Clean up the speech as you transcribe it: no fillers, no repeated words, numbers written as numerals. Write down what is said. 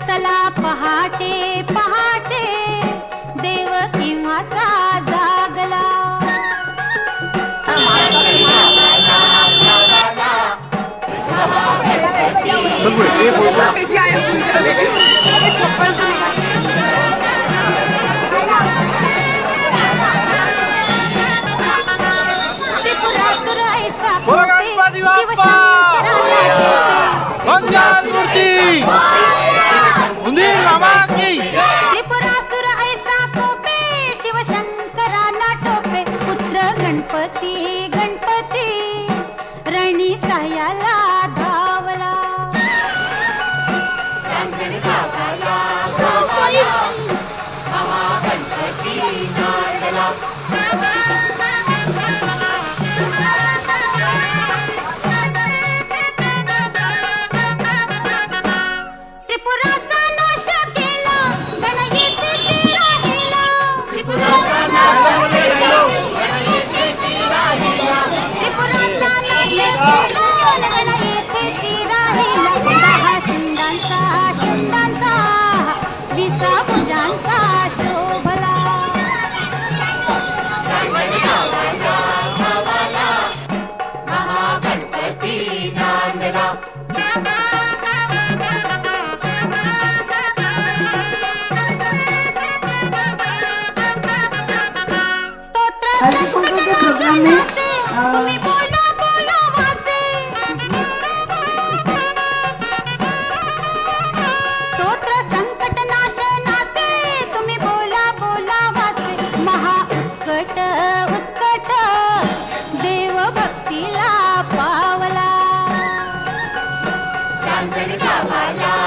चला पहाटे पहाटे देव केव्हाचा जागला त्रिपुरासुर ऐसा त्रिपुरासुर ऐसा कोपे शिवशंकरांना टोपे पुत्र गणपती गणपती रणी साह्याला धावला त्रिपुराचा नाश केला गणयतीची राहिला त्रिपुराचा नाश केला गणयतीची राहिला त्रिपुराचा नाश केला गणयतीची राहिला 10 शुंडांचा 20 भुजांचा शोभला महागणपती नांदला तुम्ही बोला बोला वाचे स्तोत्र संकट नाशनाचे तुम्ही बोला बोला वाचे महा उत्कट उत्कट देव भक्तीला पावला गावाला